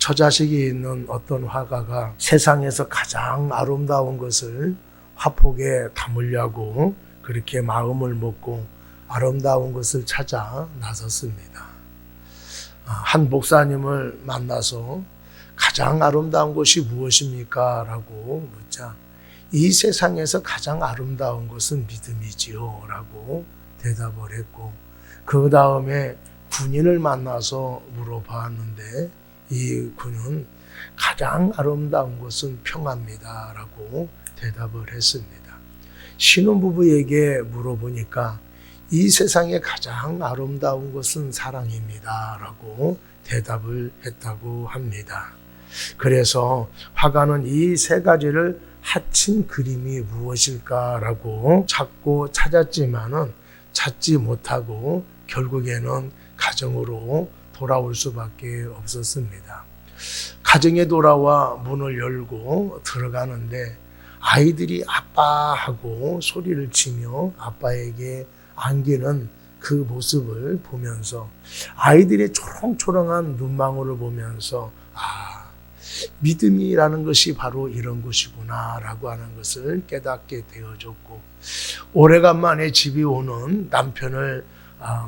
처자식이 있는 어떤 화가가 세상에서 가장 아름다운 것을 화폭에 담으려고 그렇게 마음을 먹고 아름다운 것을 찾아 나섰습니다. 한 목사님을 만나서 가장 아름다운 것이 무엇입니까? 라고 묻자 이 세상에서 가장 아름다운 것은 믿음이지요 라고 대답을 했고, 그 다음에 군인을 만나서 물어봤는데 이 군은 가장 아름다운 것은 평화입니다 라고 대답을 했습니다. 신혼부부에게 물어보니까 이 세상에 가장 아름다운 것은 사랑입니다 라고 대답을 했다고 합니다. 그래서 화가는 이 세 가지를 합친 그림이 무엇일까라고 찾고 찾았지만은 찾지 못하고 결국에는 가정으로 돌아올 수밖에 없었습니다. 가정에 돌아와 문을 열고 들어가는데 아이들이 아빠하고 소리를 치며 아빠에게 안기는 그 모습을 보면서 아이들의 초롱초롱한 눈망울을 보면서 믿음이라는 것이 바로 이런 것이구나 라고 하는 것을 깨닫게 되어졌고, 오래간만에 집에 오는 남편을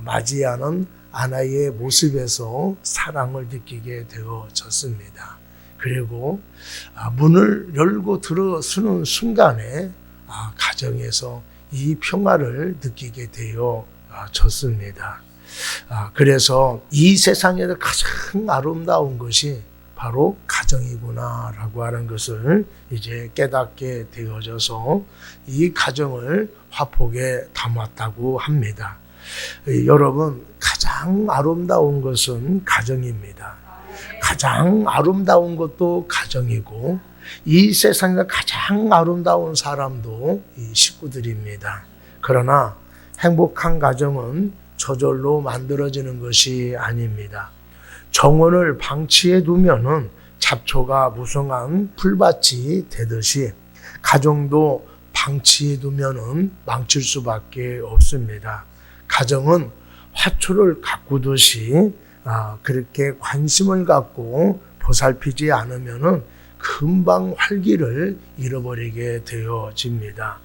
맞이하는 아내의 모습에서 사랑을 느끼게 되어졌습니다. 그리고 문을 열고 들어서는 순간에 가정에서 이 평화를 느끼게 되어졌습니다. 그래서 이 세상에서 가장 아름다운 것이 바로 가정이구나라고 하는 것을 이제 깨닫게 되어져서 이 가정을 화폭에 담았다고 합니다. 여러분, 가장 아름다운 것은 가정입니다. 가장 아름다운 것도 가정이고 이 세상에서 가장 아름다운 사람도 이 식구들입니다. 그러나 행복한 가정은 저절로 만들어지는 것이 아닙니다. 정원을 방치해 두면은 잡초가 무성한 풀밭이 되듯이 가정도 방치해 두면은 망칠 수밖에 없습니다. 가정은 화초를 가꾸듯이 그렇게 관심을 갖고 보살피지 않으면은 금방 활기를 잃어버리게 되어집니다.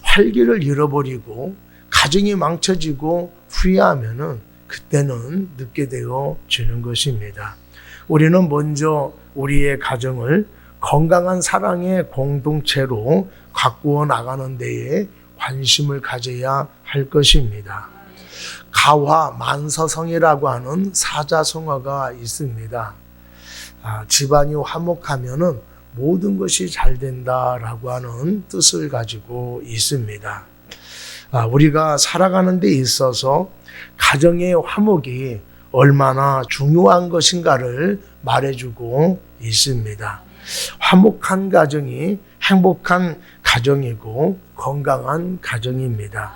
활기를 잃어버리고 가정이 망쳐지고 후회하면은 그때는 늦게 되어지는 것입니다. 우리는 먼저 우리의 가정을 건강한 사랑의 공동체로 가꾸어 나가는 데에 관심을 가져야 할 것입니다. 가화만서성이라고 하는 사자성어가 있습니다. 집안이 화목하면은 모든 것이 잘 된다라고 하는 뜻을 가지고 있습니다. 우리가 살아가는 데 있어서 가정의 화목이 얼마나 중요한 것인가를 말해주고 있습니다. 화목한 가정이 행복한 가정이고 건강한 가정입니다.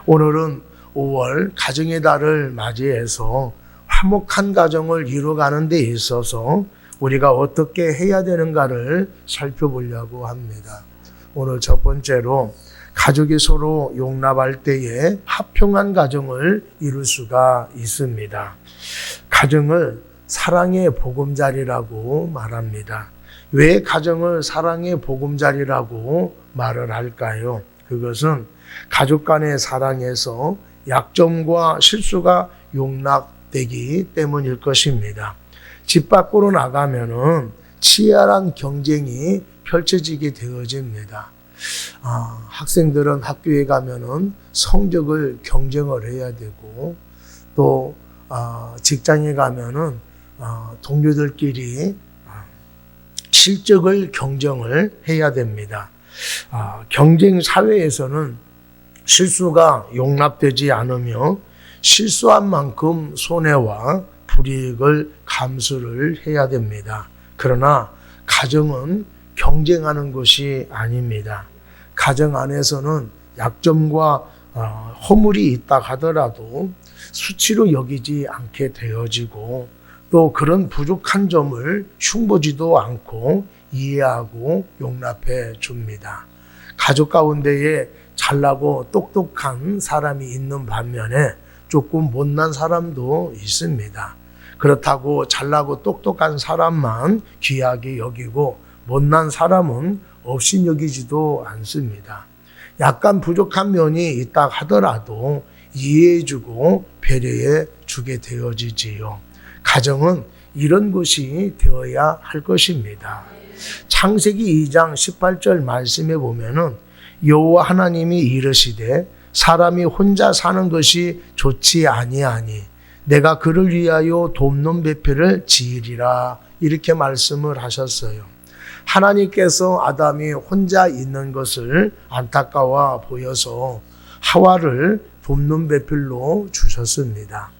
오늘은 5월 가정의 달을 맞이해서 화목한 가정을 이루어가는 데 있어서 우리가 어떻게 해야 되는가를 살펴보려고 합니다. 오늘 첫 번째로 가족이 서로 용납할 때에 화평한 가정을 이룰 수가 있습니다. 가정을 사랑의 보금자리라고 말합니다. 왜 가정을 사랑의 보금자리라고 말을 할까요? 그것은 가족 간의 사랑에서 약점과 실수가 용납되기 때문일 것입니다. 집 밖으로 나가면은 치열한 경쟁이 펼쳐지게 되어집니다. 학생들은 학교에 가면은 성적을 경쟁을 해야 되고, 또 직장에 가면은 동료들끼리 실적을 경쟁을 해야 됩니다. 경쟁 사회에서는 실수가 용납되지 않으며 실수한 만큼 손해와 불이익을 감수를 해야 됩니다. 그러나 가정은 경쟁하는 것이 아닙니다. 가정 안에서는 약점과 허물이 있다 하더라도 수치로 여기지 않게 되어지고, 또 그런 부족한 점을 흉보지도 않고 이해하고 용납해 줍니다. 가족 가운데에 잘나고 똑똑한 사람이 있는 반면에 조금 못난 사람도 있습니다. 그렇다고 잘나고 똑똑한 사람만 귀하게 여기고 못난 사람은 없인 여기지도 않습니다. 약간 부족한 면이 있다 하더라도 이해해주고 배려해 주게 되어지지요. 가정은 이런 것이 되어야 할 것입니다. 창세기 2장 18절 말씀에 보면은 여호와 하나님이 이르시되 사람이 혼자 사는 것이 좋지 아니하니 내가 그를 위하여 돕는 배필을 지으리라 이렇게 말씀을 하셨어요. 하나님께서 아담이 혼자 있는 것을 안타까워 보여서 하와를 돕는 배필로 주셨습니다.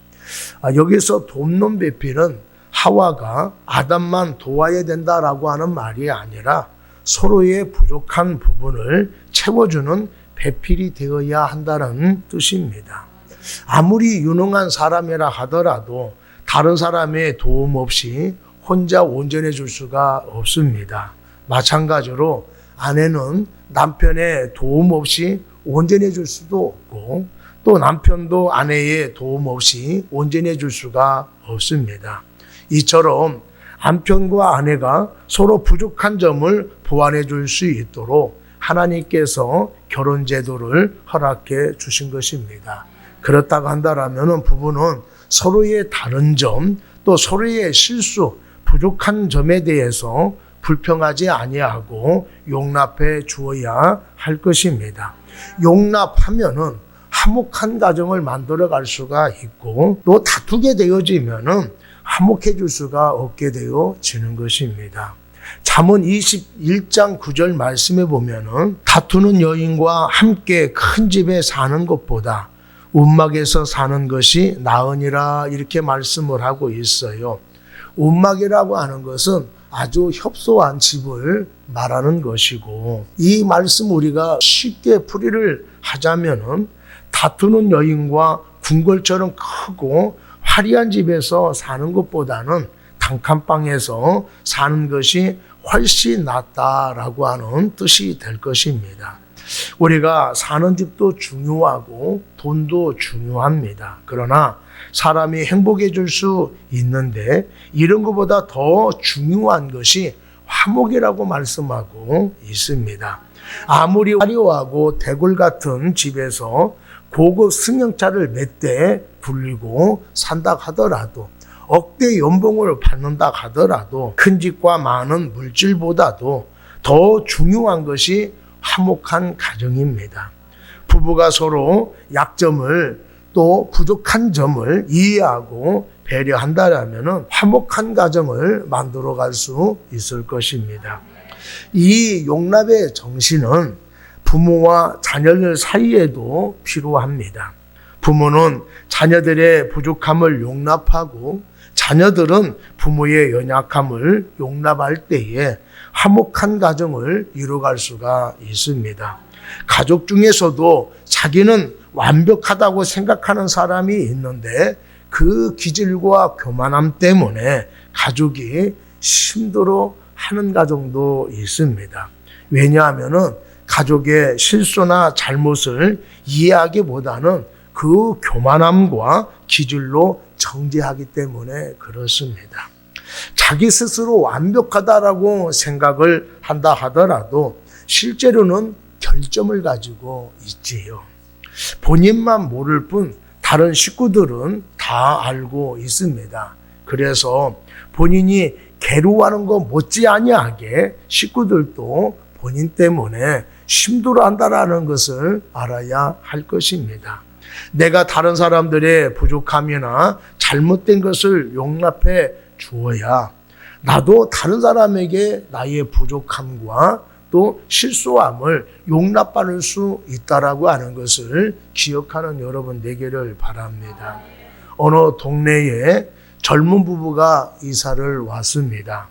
여기서 돕는 배필은 하와가 아담만 도와야 된다라고 하는 말이 아니라 서로의 부족한 부분을 채워주는 배필이 되어야 한다는 뜻입니다. 아무리 유능한 사람이라 하더라도 다른 사람의 도움 없이 혼자 온전해 줄 수가 없습니다. 마찬가지로 아내는 남편의 도움 없이 온전해 줄 수도 없고 또 남편도 아내의 도움 없이 온전해 줄 수가 없습니다. 이처럼 남편과 아내가 서로 부족한 점을 보완해 줄 수 있도록 하나님께서 결혼 제도를 허락해 주신 것입니다. 그렇다고 한다면 부부는 서로의 다른 점, 또 서로의 실수, 부족한 점에 대해서 불평하지 아니하고 용납해 주어야 할 것입니다. 용납하면은 화목한 가정을 만들어 갈 수가 있고 또 다투게 되어지면은 화목해 줄 수가 없게 되어지는 것입니다. 잠언 21장 9절 말씀에 보면은 다투는 여인과 함께 큰 집에 사는 것보다 움막에서 사는 것이 나으니라 이렇게 말씀을 하고 있어요. 움막이라고 하는 것은 아주 협소한 집을 말하는 것이고 이 말씀 우리가 쉽게 풀이를 하자면은 다투는 여인과 궁궐처럼 크고 화려한 집에서 사는 것보다는 단칸방에서 사는 것이 훨씬 낫다라고 하는 뜻이 될 것입니다. 우리가 사는 집도 중요하고 돈도 중요합니다. 그러나 사람이 행복해질 수 있는데 이런 것보다 더 중요한 것이 화목이라고 말씀하고 있습니다. 아무리 화려하고 대궐 같은 집에서 고급 승용차를 몇 대 굴리고 산다 하더라도 억대 연봉을 받는다 하더라도 큰 집과 많은 물질보다도 더 중요한 것이 화목한 가정입니다. 부부가 서로 약점을 또 부족한 점을 이해하고 배려한다면 화목한 가정을 만들어갈 수 있을 것입니다. 이 용납의 정신은 부모와 자녀들 사이에도 필요합니다. 부모는 자녀들의 부족함을 용납하고 자녀들은 부모의 연약함을 용납할 때에 화목한 가정을 이루어갈 수가 있습니다. 가족 중에서도 자기는 완벽하다고 생각하는 사람이 있는데 그 기질과 교만함 때문에 가족이 힘들어하는 가정도 있습니다. 왜냐하면은 가족의 실수나 잘못을 이해하기보다는 그 교만함과 기질로 정죄하기 때문에 그렇습니다. 자기 스스로 완벽하다라고 생각을 한다 하더라도 실제로는 결점을 가지고 있지요. 본인만 모를 뿐 다른 식구들은 다 알고 있습니다. 그래서 본인이 괴로워하는 것 못지아니하게 식구들도 본인 때문에 힘들어한다라는 것을 알아야 할 것입니다. 내가 다른 사람들의 부족함이나 잘못된 것을 용납해 주어야 나도 다른 사람에게 나의 부족함과 또 실수함을 용납받을 수 있다라고 하는 것을 기억하는 여러분 되기를 바랍니다. 어느 동네에 젊은 부부가 이사를 왔습니다.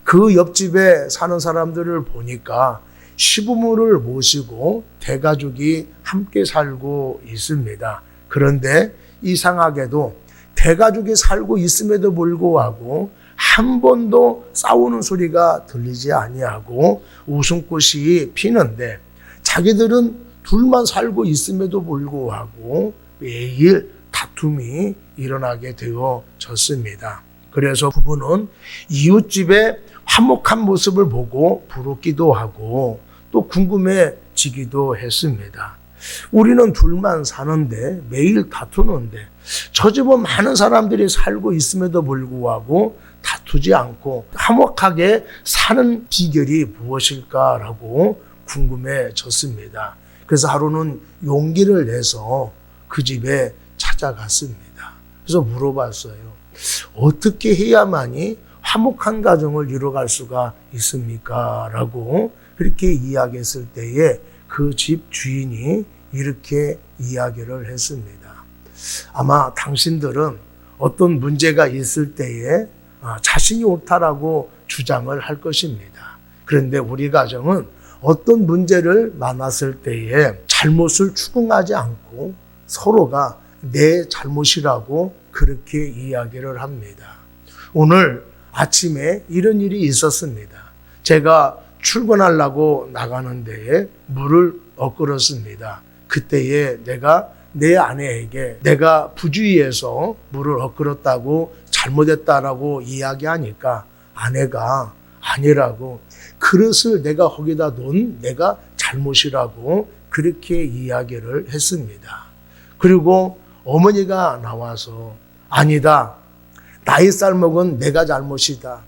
그 옆집에 사는 사람들을 보니까 시부모를 모시고 대가족이 함께 살고 있습니다. 그런데 이상하게도 대가족이 살고 있음에도 불구하고 한 번도 싸우는 소리가 들리지 아니하고 웃음꽃이 피는데 자기들은 둘만 살고 있음에도 불구하고 매일 다툼이 일어나게 되어졌습니다. 그래서 부부는 이웃집의 화목한 모습을 보고 부럽기도 하고 또 궁금해지기도 했습니다. 우리는 둘만 사는데 매일 다투는데 저 집은 많은 사람들이 살고 있음에도 불구하고 다투지 않고 화목하게 사는 비결이 무엇일까라고 궁금해졌습니다. 그래서 하루는 용기를 내서 그 집에 찾아갔습니다. 그래서 물어봤어요. 어떻게 해야만이 화목한 가정을 이뤄갈 수가 있습니까? 라고 그렇게 이야기했을 때에 그 집 주인이 이렇게 이야기를 했습니다. 아마 당신들은 어떤 문제가 있을 때에 자신이 옳다라고 주장을 할 것입니다. 그런데 우리 가정은 어떤 문제를 만났을 때에 잘못을 추궁하지 않고 서로가 내 잘못이라고 그렇게 이야기를 합니다. 오늘 아침에 이런 일이 있었습니다. 제가 출근하려고 나가는 데에 물을 엇걸었습니다. 그때에 내가 내 아내에게 내가 부주의해서 물을 엇걸었다고 잘못했다라고 이야기하니까 아내가 아니라고 그릇을 내가 거기다 놓은 내가 잘못이라고 그렇게 이야기를 했습니다. 그리고 어머니가 나와서 아니다. 나의 쌀먹은 내가 잘못이다.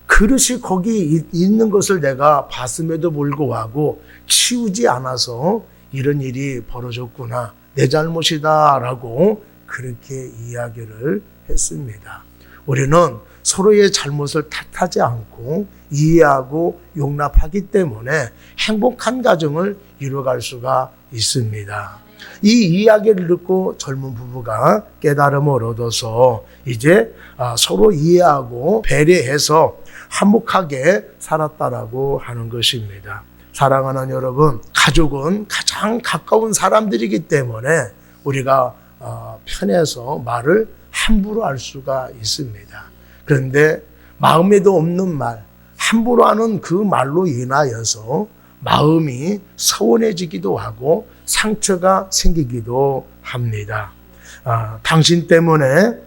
그릇이 거기 있는 것을 내가 봤음에도 불구하고 치우지 않아서 이런 일이 벌어졌구나. 내 잘못이다 라고 그렇게 이야기를 했습니다. 우리는 서로의 잘못을 탓하지 않고 이해하고 용납하기 때문에 행복한 가정을 이루어갈 수가 있습니다. 이 이야기를 듣고 젊은 부부가 깨달음을 얻어서 이제 서로 이해하고 배려해서 화목하게 살았다라고 하는 것입니다. 사랑하는 여러분, 가족은 가장 가까운 사람들이기 때문에 우리가 편해서 말을 함부로 할 수가 있습니다. 그런데 마음에도 없는 말, 함부로 하는 그 말로 인하여서 마음이 서운해지기도 하고 상처가 생기기도 합니다. 당신 때문에,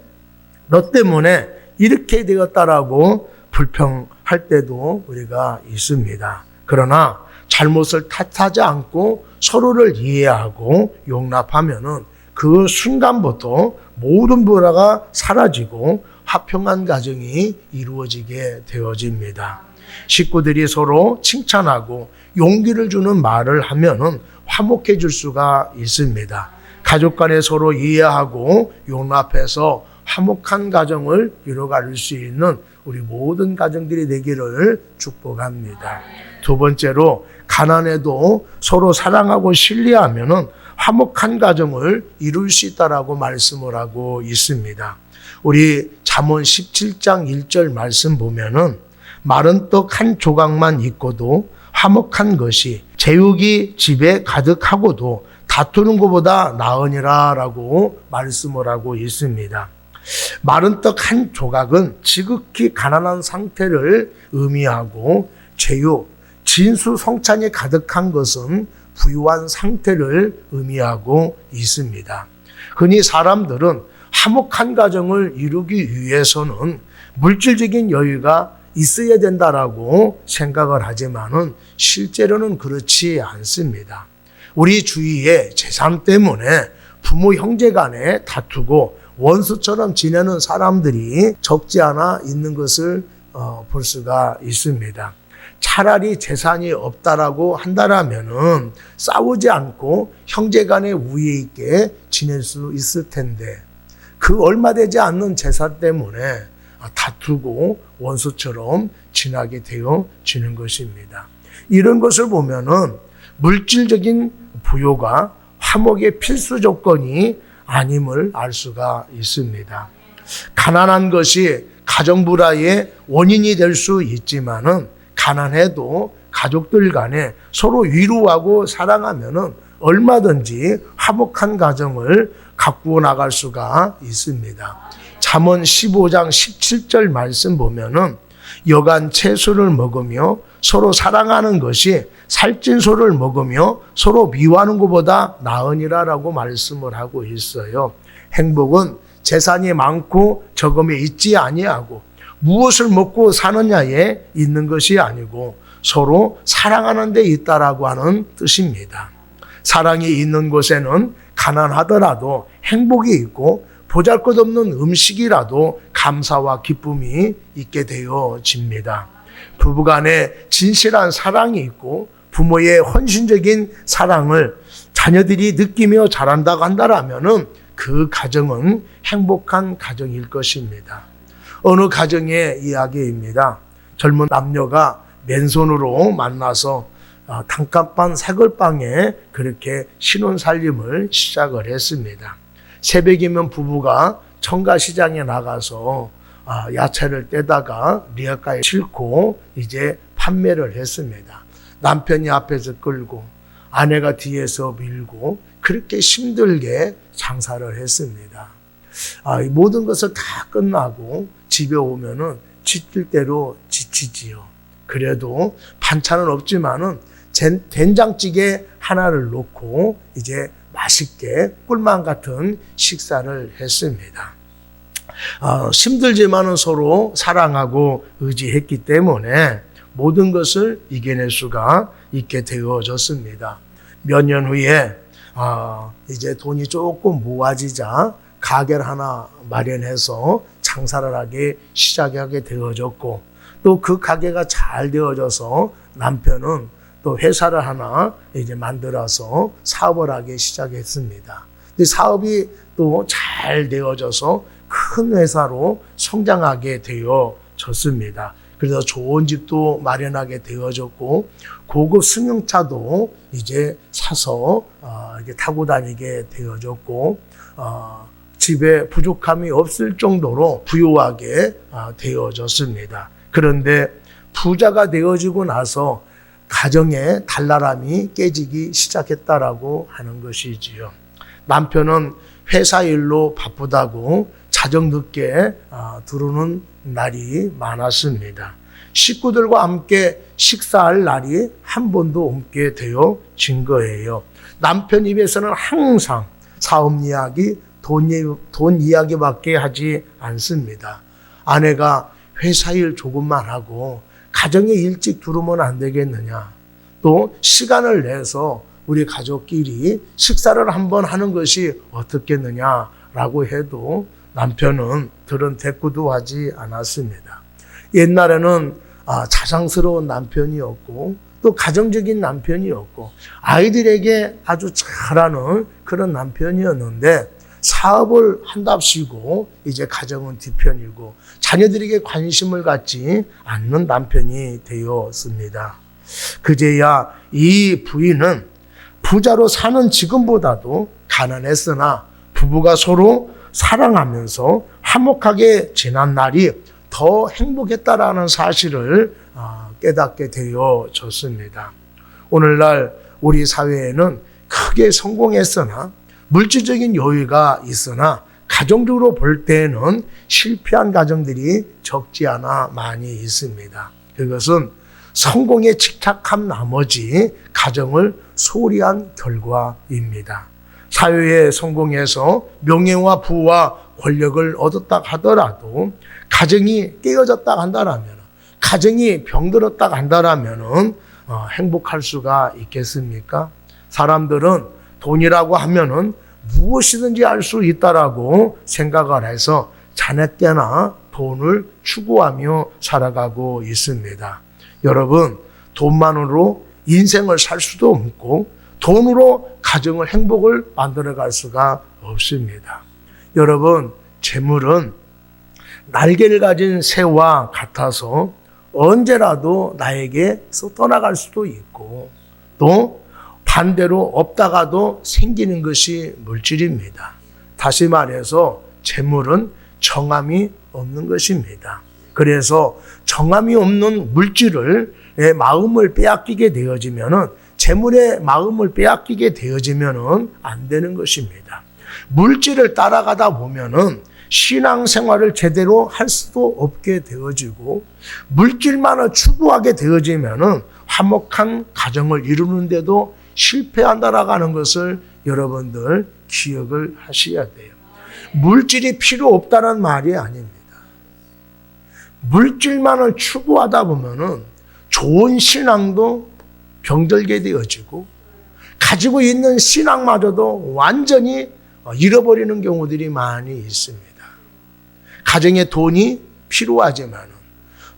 너 때문에 이렇게 되었다라고 불평할 때도 우리가 있습니다. 그러나 잘못을 탓하지 않고 서로를 이해하고 용납하면은 그 순간부터 모든 불화가 사라지고 화평한 가정이 이루어지게 되어집니다. 식구들이 서로 칭찬하고 용기를 주는 말을 하면은 화목해질 수가 있습니다. 가족 간에 서로 이해하고 용납해서 화목한 가정을 이뤄갈 수 있는 우리 모든 가정들이 되기를 축복합니다. 두 번째로 가난해도 서로 사랑하고 신뢰하면은 화목한 가정을 이룰 수 있다라고 말씀을 하고 있습니다. 우리 잠언 17장 1절 말씀 보면은 마른 떡 한 조각만 있고도 화목한 것이 제육이 집에 가득하고도 다투는 것보다 나으니라라고 말씀을 하고 있습니다. 마른 떡 한 조각은 지극히 가난한 상태를 의미하고 제육, 진수성찬이 가득한 것은 부유한 상태를 의미하고 있습니다. 흔히 사람들은 화목한 가정을 이루기 위해서는 물질적인 여유가 있어야 된다라고 생각을 하지만은 실제로는 그렇지 않습니다. 우리 주위에 재산 때문에 부모 형제 간에 다투고 원수처럼 지내는 사람들이 적지 않아 있는 것을 볼 수가 있습니다. 차라리 재산이 없다라고 한다라면은 싸우지 않고 형제 간에 우애 있게 지낼 수 있을 텐데 그 얼마 되지 않는 재산 때문에 다투고 원수처럼 지나게 되어지는 것입니다. 이런 것을 보면은 물질적인 부요가 화목의 필수 조건이 아님을 알 수가 있습니다. 가난한 것이 가정 불화의 원인이 될 수 있지만은 가난해도 가족들 간에 서로 위로하고 사랑하면은 얼마든지 화목한 가정을 가꾸어 나갈 수가 있습니다. 잠언 15장 17절 말씀 보면은 여간 채소를 먹으며 서로 사랑하는 것이 살찐 소를 먹으며 서로 미워하는 것보다 나으니라라고 말씀을 하고 있어요. 행복은 재산이 많고 적음에 있지 아니하고 무엇을 먹고 사느냐에 있는 것이 아니고 서로 사랑하는 데 있다라고 하는 뜻입니다. 사랑이 있는 곳에는 가난하더라도 행복이 있고 보잘것없는 음식이라도 감사와 기쁨이 있게 되어집니다. 부부간에 진실한 사랑이 있고 부모의 헌신적인 사랑을 자녀들이 느끼며 자란다고 한다라면은 그 가정은 행복한 가정일 것입니다. 어느 가정의 이야기입니다. 젊은 남녀가 맨손으로 만나서 단칸방 새걸방에 그렇게 신혼살림을 시작을 했습니다. 새벽이면 부부가 청가시장에 나가서 야채를 떼다가 리어카에 싣고 이제 판매를 했습니다. 남편이 앞에서 끌고 아내가 뒤에서 밀고 그렇게 힘들게 장사를 했습니다. 이 모든 것을 다 끝나고 집에 오면은 지칠 대로 지치지요. 그래도 반찬은 없지만은 된장찌개 하나를 놓고 이제 맛있게 꿀맛 같은 식사를 했습니다. 힘들지만은 서로 사랑하고 의지했기 때문에 모든 것을 이겨낼 수가 있게 되어졌습니다. 몇 년 후에 이제 돈이 조금 모아지자 가게를 하나 마련해서 장사를 하기 시작하게 되어졌고 또 그 가게가 잘 되어져서 남편은 또 회사를 하나 이제 만들어서 사업을 하기 시작했습니다. 근데 사업이 또 잘 되어져서 큰 회사로 성장하게 되어졌습니다. 그래서 좋은 집도 마련하게 되어졌고 고급 승용차도 이제 사서 이렇게 타고 다니게 되어졌고 집에 부족함이 없을 정도로 부유하게 되어졌습니다. 그런데 부자가 되어지고 나서 가정의 달나람이 깨지기 시작했다라고 하는 것이지요. 남편은 회사 일로 바쁘다고 자정 늦게 들어오는 날이 많았습니다. 식구들과 함께 식사할 날이 한 번도 없게 되어진 거예요. 남편 입에서는 항상 사업 이야기, 돈 이야기밖에 하지 않습니다. 아내가 회사 일 조금만 하고 가정에 일찍 들어오면 안 되겠느냐. 또 시간을 내서 우리 가족끼리 식사를 한번 하는 것이 어떻겠느냐라고 해도 남편은 들은 대꾸도 하지 않았습니다. 옛날에는 자상스러운 남편이었고 또 가정적인 남편이었고 아이들에게 아주 잘하는 그런 남편이었는데 사업을 한답시고 이제 가정은 뒤편이고 자녀들에게 관심을 갖지 않는 남편이 되었습니다. 그제야 이 부인은 부자로 사는 지금보다도 가난했으나 부부가 서로 사랑하면서 화목하게 지난 날이 더 행복했다라는 사실을 깨닫게 되어졌습니다. 오늘날 우리 사회에는 크게 성공했으나 물질적인 여유가 있으나 가정적으로 볼 때에는 실패한 가정들이 적지 않아 많이 있습니다. 그것은 성공에 집착한 나머지 가정을 소홀히 한 결과입니다. 사회에 성공해서 명예와 부와 권력을 얻었다 하더라도 가정이 깨어졌다 한다면, 가정이 병들었다 한다면 행복할 수가 있겠습니까? 사람들은 돈이라고 하면은 무엇이든지 할 수 있다라고 생각을 해서 자네께나 돈을 추구하며 살아가고 있습니다. 여러분, 돈만으로 인생을 살 수도 없고 돈으로 가정을 행복을 만들어갈 수가 없습니다. 여러분, 재물은 날개를 가진 새와 같아서 언제라도 나에게서 떠나갈 수도 있고 또 반대로 없다가도 생기는 것이 물질입니다. 다시 말해서 재물은 정함이 없는 것입니다. 그래서 정함이 없는 물질을 내 마음을 빼앗기게 되어지면은 재물의 마음을 빼앗기게 되어지면은 안 되는 것입니다. 물질을 따라가다 보면은 신앙생활을 제대로 할 수도 없게 되어지고 물질만을 추구하게 되어지면은 화목한 가정을 이루는데도 실패한다라고 하는 것을 여러분들 기억을 하셔야 돼요. 물질이 필요 없다는 말이 아닙니다. 물질만을 추구하다 보면은 좋은 신앙도 병들게 되어지고 가지고 있는 신앙마저도 완전히 잃어버리는 경우들이 많이 있습니다. 가정에 돈이 필요하지만은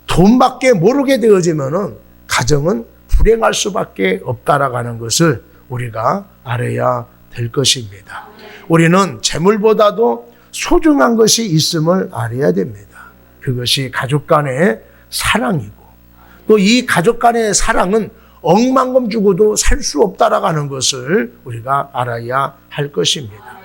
돈밖에 모르게 되어지면은 가정은 불행할 수밖에 없다라는 것을 우리가 알아야 될 것입니다. 우리는 재물보다도 소중한 것이 있음을 알아야 됩니다. 그것이 가족 간의 사랑이고 또 이 가족 간의 사랑은 억만금 주고도 살 수 없다라는 것을 우리가 알아야 할 것입니다.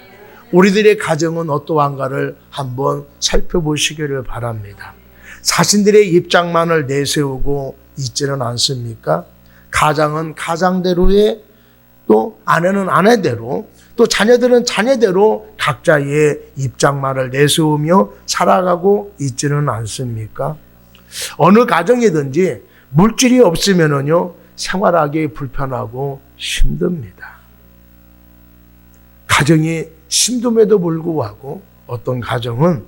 우리들의 가정은 어떠한가를 한번 살펴보시기를 바랍니다. 자신들의 입장만을 내세우고 있지는 않습니까? 가장은 가장대로의 또 아내는 아내대로 또 자녀들은 자녀대로 각자의 입장만을 내세우며 살아가고 있지는 않습니까? 어느 가정이든지 물질이 없으면은요 생활하기 불편하고 힘듭니다. 가정이 힘듦에도 불구하고 어떤 가정은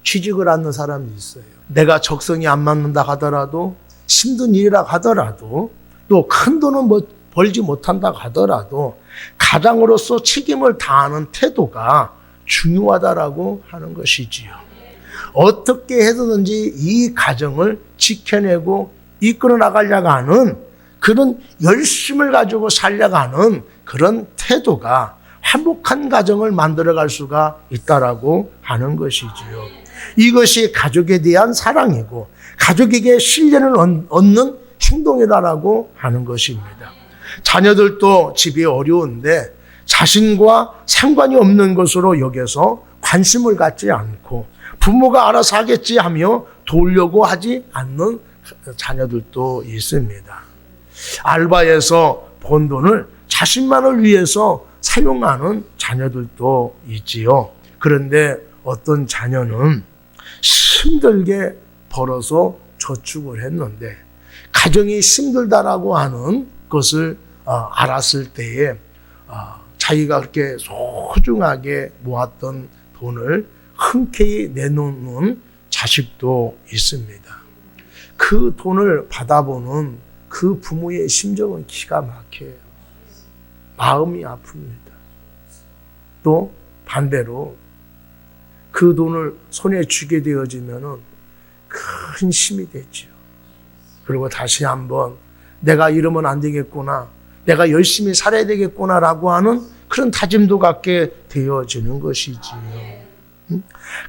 취직을 하는 사람이 있어요. 내가 적성이 안 맞는다 하더라도 힘든 일이라 하더라도 또 큰 돈은 벌지 못한다 하더라도 가장으로서 책임을 다하는 태도가 중요하다라고 하는 것이지요. 어떻게 해서든지 이 가정을 지켜내고 이끌어 나가려고 하는 그런 열심을 가지고 살려고 하는 그런 태도가 화목한 가정을 만들어갈 수가 있다라고 하는 것이지요. 이것이 가족에 대한 사랑이고 가족에게 신뢰를 얻는 행동이라고 하는 것입니다. 자녀들도 집이 어려운데 자신과 상관이 없는 것으로 여겨서 관심을 갖지 않고 부모가 알아서 하겠지 하며 도우려고 하지 않는 자녀들도 있습니다. 알바에서 번 돈을 자신만을 위해서 사용하는 자녀들도 있지요. 그런데 어떤 자녀는 힘들게 벌어서 저축을 했는데 가정이 힘들다라고 하는 것을 알았을 때에 자기가 그렇게 소중하게 모았던 돈을 흔쾌히 내놓는 자식도 있습니다. 그 돈을 받아보는 그 부모의 심정은 기가 막혀요. 마음이 아픕니다. 또 반대로 그 돈을 손에 쥐게 되어지면은 큰 힘이 되죠. 그리고 다시 한번 내가 이러면 안 되겠구나, 내가 열심히 살아야 되겠구나라고 하는 그런 다짐도 갖게 되어지는 것이지요.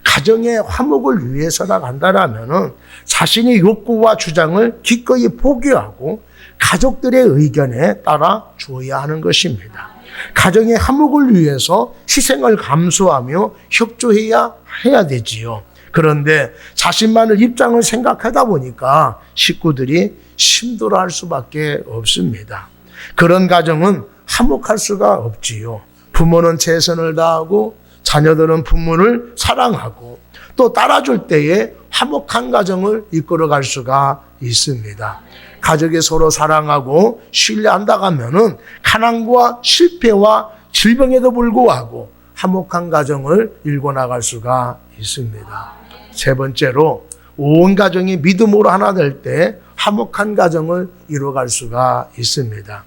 가정의 화목을 위해서라 한다라면은 자신의 욕구와 주장을 기꺼이 포기하고 가족들의 의견에 따라 주어야 하는 것입니다. 가정의 화목을 위해서 희생을 감수하며 협조해야 되지요. 그런데 자신만의 입장을 생각하다 보니까 식구들이 힘들어할 수밖에 없습니다. 그런 가정은 화목할 수가 없지요. 부모는 최선을 다하고 자녀들은 부모를 사랑하고 또 따라줄 때에 화목한 가정을 이끌어갈 수가 있습니다. 가족이 서로 사랑하고 신뢰한다고 하면은 가난과 실패와 질병에도 불구하고 화목한 가정을 일궈나갈 수가 있습니다. 세 번째로 온 가정이 믿음으로 하나 될 때 화목한 가정을 이루어갈 수가 있습니다.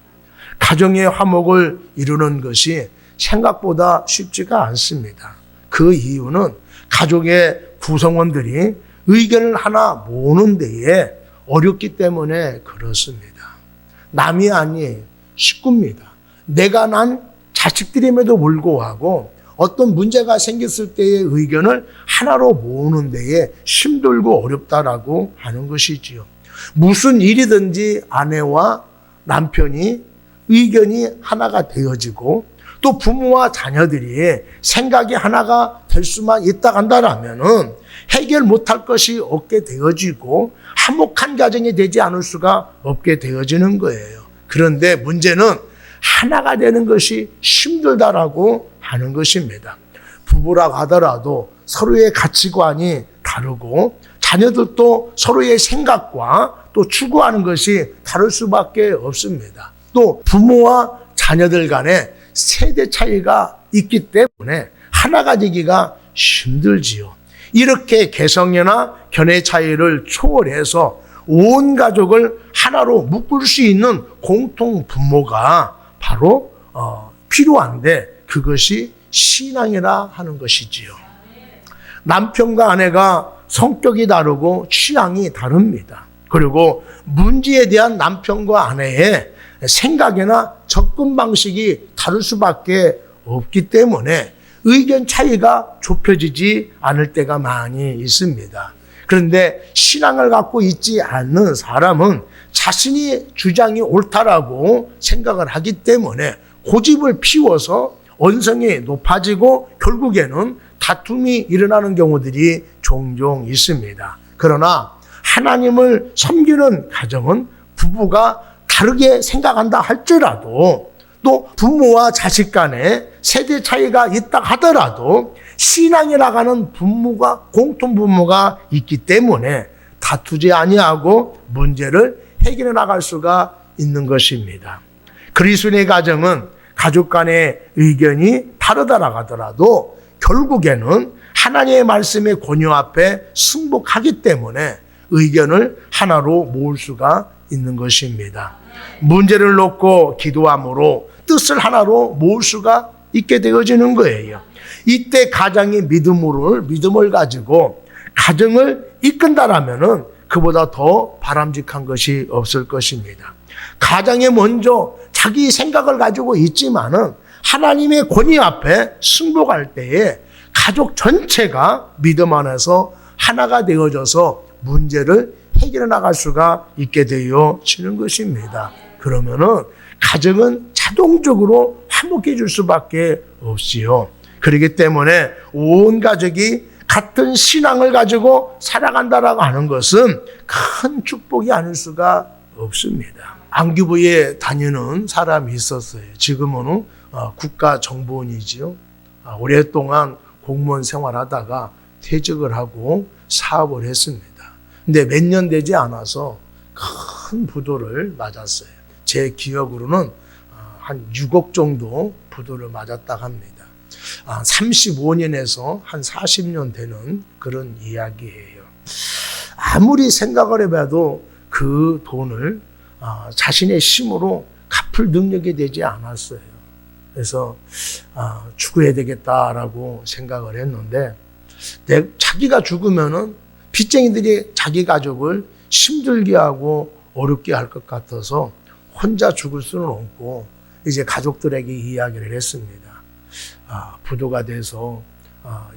가정의 화목을 이루는 것이 생각보다 쉽지가 않습니다. 그 이유는 가족의 구성원들이 의견을 하나 모으는 데에 어렵기 때문에 그렇습니다. 남이 아니에요. 식구입니다. 내가 난 자식들임에도 불구하고 어떤 문제가 생겼을 때의 의견을 하나로 모으는 데에 힘들고 어렵다라고 하는 것이지요. 무슨 일이든지 아내와 남편이 의견이 하나가 되어지고 또 부모와 자녀들이 생각이 하나가 될 수만 있다 한다라면은 해결 못할 것이 없게 되어지고 화목한 가정이 되지 않을 수가 없게 되어지는 거예요. 그런데 문제는 하나가 되는 것이 힘들다라고 하는 것입니다. 부부라고 하더라도 서로의 가치관이 다르고 자녀들도 서로의 생각과 또 추구하는 것이 다를 수밖에 없습니다. 또 부모와 자녀들 간에 세대 차이가 있기 때문에 하나가 되기가 힘들지요. 이렇게 개성이나 견해 차이를 초월해서 온 가족을 하나로 묶을 수 있는 공통 분모가 바로 필요한데 그것이 신앙이라 하는 것이지요. 남편과 아내가 성격이 다르고 취향이 다릅니다. 그리고 문제에 대한 남편과 아내의 생각이나 접근 방식이 다를 수밖에 없기 때문에 의견 차이가 좁혀지지 않을 때가 많이 있습니다. 그런데 신앙을 갖고 있지 않는 사람은 자신이 주장이 옳다라고 생각을 하기 때문에 고집을 피워서 언성이 높아지고 결국에는 다툼이 일어나는 경우들이 종종 있습니다. 그러나 하나님을 섬기는 가정은 부부가 다르게 생각한다 할지라도 또 부모와 자식 간에 세대 차이가 있다 하더라도 신앙이라고 하는 분모가 공통 분모가 있기 때문에 다투지 아니하고 문제를 해결해 나갈 수가 있는 것입니다. 그리스도인의 가정은 가족 간의 의견이 다르다라고 하더라도 결국에는 하나님의 말씀의 권유 앞에 승복하기 때문에 의견을 하나로 모을 수가 있는 것입니다. 문제를 놓고 기도함으로 뜻을 하나로 모을 수가 있게 되어지는 거예요. 이때 가장이 믿음을 가지고 가정을 이끈다라면은 그보다 더 바람직한 것이 없을 것입니다. 가장이 먼저 자기 생각을 가지고 있지만은 하나님의 권위 앞에 승복할 때에 가족 전체가 믿음 안에서 하나가 되어져서 문제를 해결해 나갈 수가 있게 되어지는 것입니다. 그러면은 가정은 자동적으로 화목해질 수밖에 없지요. 그렇기 때문에 온 가족이 같은 신앙을 가지고 살아간다라고 하는 것은 큰 축복이 아닐 수가 없습니다. 안기부에 다니는 사람이 있었어요. 지금은 국가정보원이지요. 오랫동안 공무원 생활하다가 퇴직을 하고 사업을 했습니다. 근데 몇 년 되지 않아서 큰 부도를 맞았어요. 제 기억으로는 한 6억 정도 부도를 맞았다고 합니다. 35년에서 한 40년 되는 그런 이야기예요. 아무리 생각을 해봐도 그 돈을 자신의 힘으로 갚을 능력이 되지 않았어요. 그래서 죽어야 되겠다라고 생각을 했는데 자기가 죽으면은 빚쟁이들이 자기 가족을 힘들게 하고 어렵게 할 것 같아서 혼자 죽을 수는 없고 이제 가족들에게 이야기를 했습니다. 부도가 돼서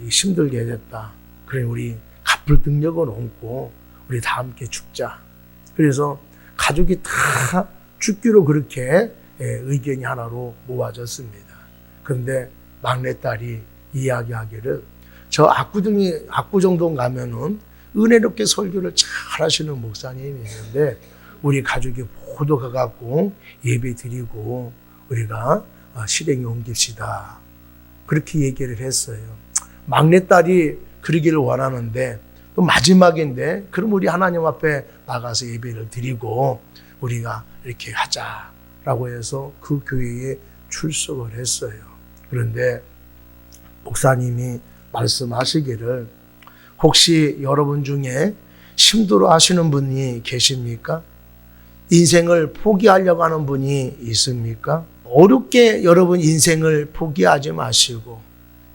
힘들게 됐다. 그래 우리 갚을 능력은 없고 우리 다 함께 죽자. 그래서 가족이 다 죽기로 그렇게 의견이 하나로 모아졌습니다. 그런데 막내딸이 이야기하기를 저 압구정동 가면은 은혜롭게 설교를 잘 하시는 목사님이 있는데 우리 가족이 모두 가갖고 예배 드리고 우리가 실행에 옮깁시다. 그렇게 얘기를 했어요. 막내딸이 그러기를 원하는데 또 마지막인데 그럼 우리 하나님 앞에 나가서 예배를 드리고 우리가 이렇게 하자라고 해서 그 교회에 출석을 했어요. 그런데 목사님이 말씀하시기를 혹시 여러분 중에 힘들어 하시는 분이 계십니까? 인생을 포기하려고 하는 분이 있습니까? 어렵게 여러분 인생을 포기하지 마시고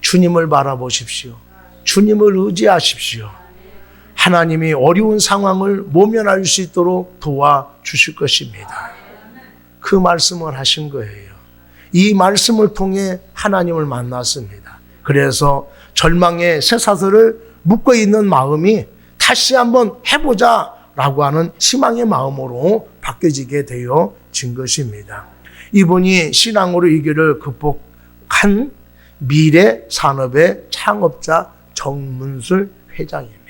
주님을 바라보십시오. 주님을 의지하십시오. 하나님이 어려운 상황을 모면할 수 있도록 도와주실 것입니다. 그 말씀을 하신 거예요. 이 말씀을 통해 하나님을 만났습니다. 그래서 절망의 쇠사슬을 묶어 있는 마음이 다시 한번 해보자라고 하는 희망의 마음으로 바뀌어지게 되어진 것입니다. 이분이 신앙으로 이 길을 극복한 미래 산업의 창업자 정문술 회장입니다.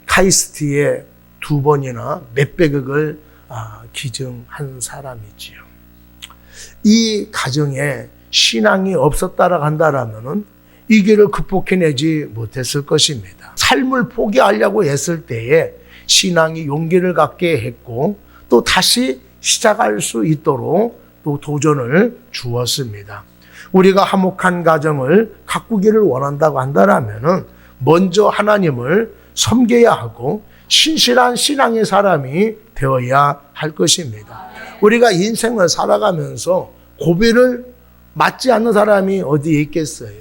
카이스트에 2번이나 몇백억을 기증한 사람이지요. 이 가정에 신앙이 없었다라 한다라면은 이 길을 극복해내지 못했을 것입니다. 삶을 포기하려고 했을 때에 신앙이 용기를 갖게 했고 또 다시 시작할 수 있도록 또 도전을 주었습니다. 우리가 화목한 가정을 가꾸기를 원한다고 한다면은 먼저 하나님을 섬겨야 하고 신실한 신앙의 사람이 되어야 할 것입니다. 우리가 인생을 살아가면서 고비를 맞지 않는 사람이 어디에 있겠어요?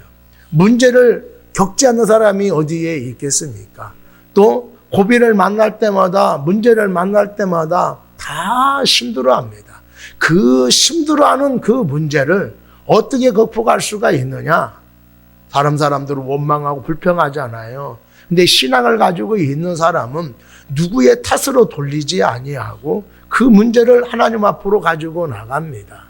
문제를 겪지 않는 사람이 어디에 있겠습니까? 또 고비를 만날 때마다, 문제를 만날 때마다 다 힘들어합니다. 그 힘들어하는 그 문제를 어떻게 극복할 수가 있느냐? 다른 사람들은 원망하고 불평하잖아요. 근데 신앙을 가지고 있는 사람은 누구의 탓으로 돌리지 아니하고 그 문제를 하나님 앞으로 가지고 나갑니다.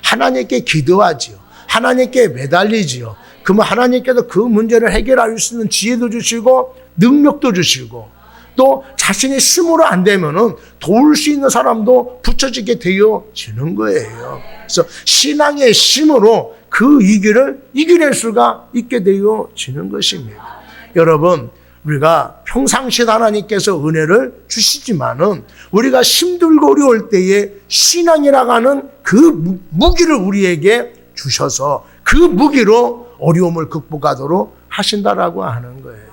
하나님께 기도하지요. 하나님께 매달리지요. 그러면 하나님께서 그 문제를 해결할 수 있는 지혜도 주시고 능력도 주시고 또 자신의 힘으로 안 되면은 도울 수 있는 사람도 붙여지게 되어지는 거예요. 그래서 신앙의 힘으로 그 위기를 이겨낼 수가 있게 되어지는 것입니다. 여러분, 우리가 평상시에 하나님께서 은혜를 주시지만은 우리가 힘들고 어려울 때에 신앙이라고 하는 그 무기를 우리에게 주셔서 그 무기로 어려움을 극복하도록 하신다라고 하는 거예요.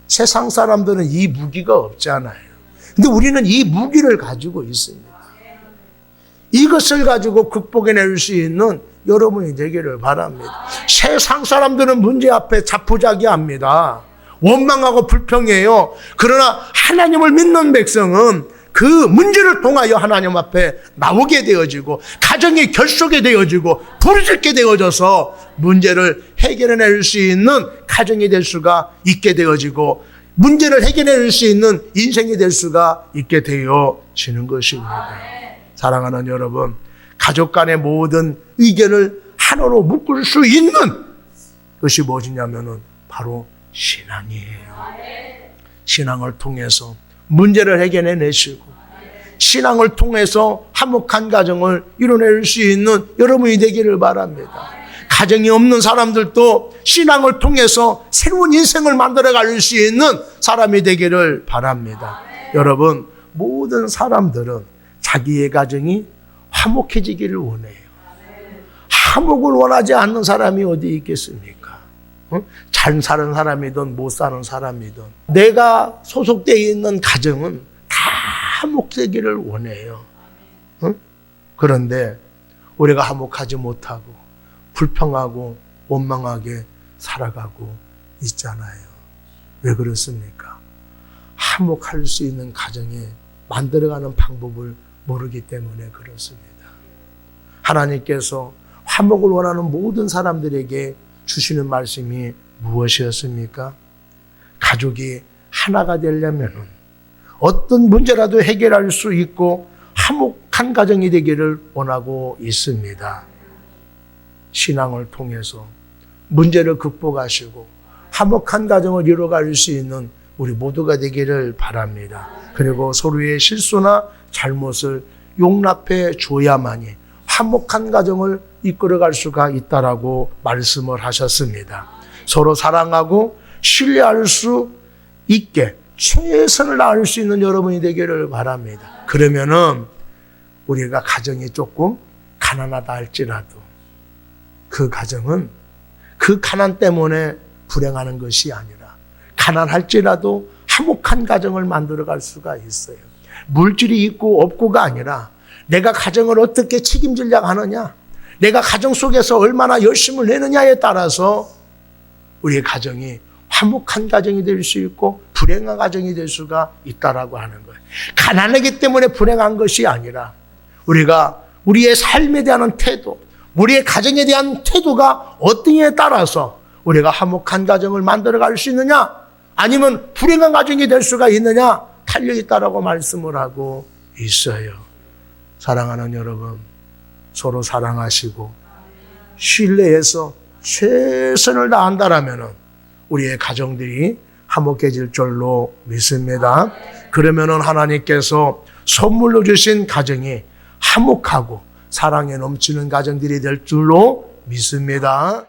세상 사람들은 이 무기가 없잖아요. 근데 우리는 이 무기를 가지고 있습니다. 이것을 가지고 극복해낼 수 있는 여러분이 되기를 바랍니다. 세상 사람들은 문제 앞에 자포자기합니다. 원망하고 불평해요. 그러나 하나님을 믿는 백성은 그 문제를 통하여 하나님 앞에 나오게 되어지고 가정이 결속이 되어지고 부르짖게 되어져서 문제를 해결해낼 수 있는 가정이 될 수가 있게 되어지고 문제를 해결해낼 수 있는 인생이 될 수가 있게 되어지는 것입니다. 사랑하는 여러분, 가족 간의 모든 의견을 하나로 묶을 수 있는 것이 무엇이냐면은 바로 신앙이에요. 신앙을 통해서 문제를 해결해내시고 신앙을 통해서 화목한 가정을 이뤄낼 수 있는 여러분이 되기를 바랍니다. 가정이 없는 사람들도 신앙을 통해서 새로운 인생을 만들어갈 수 있는 사람이 되기를 바랍니다. 여러분, 모든 사람들은 자기의 가정이 화목해지기를 원해요. 화목을 원하지 않는 사람이 어디 있겠습니까? 잘 사는 사람이든 못 사는 사람이든 내가 소속되어 있는 가정은 다 화목되기를 원해요. 그런데 우리가 화목하지 못하고 불평하고 원망하게 살아가고 있잖아요. 왜 그렇습니까? 화목할 수 있는 가정에 만들어가는 방법을 모르기 때문에 그렇습니다. 하나님께서 화목을 원하는 모든 사람들에게 주시는 말씀이 무엇이었습니까? 가족이 하나가 되려면 어떤 문제라도 해결할 수 있고 화목한 가정이 되기를 원하고 있습니다. 신앙을 통해서 문제를 극복하시고 화목한 가정을 이뤄갈 수 있는 우리 모두가 되기를 바랍니다. 그리고 서로의 실수나 잘못을 용납해 줘야만이 화목한 가정을 이끌어갈 수가 있다라고 말씀을 하셨습니다. 서로 사랑하고 신뢰할 수 있게 최선을 다할 수 있는 여러분이 되기를 바랍니다. 그러면은 우리가 가정이 조금 가난하다 할지라도 그 가정은 그 가난 때문에 불행하는 것이 아니라 가난할지라도 화목한 가정을 만들어갈 수가 있어요. 물질이 있고 없고가 아니라 내가 가정을 어떻게 책임지려고 하느냐, 내가 가정 속에서 얼마나 열심을 내느냐에 따라서 우리의 가정이 화목한 가정이 될 수 있고 불행한 가정이 될 수가 있다라고 하는 거예요. 가난하기 때문에 불행한 것이 아니라 우리가 우리의 삶에 대한 태도, 우리의 가정에 대한 태도가 어떠냐에 따라서 우리가 화목한 가정을 만들어갈 수 있느냐 아니면 불행한 가정이 될 수가 있느냐 달려있다라고 말씀을 하고 있어요. 사랑하는 여러분, 서로 사랑하시고 신뢰해서 최선을 다한다라면 우리의 가정들이 화목해질 줄로 믿습니다. 그러면은 하나님께서 선물로 주신 가정이 화목하고 사랑에 넘치는 가정들이 될 줄로 믿습니다.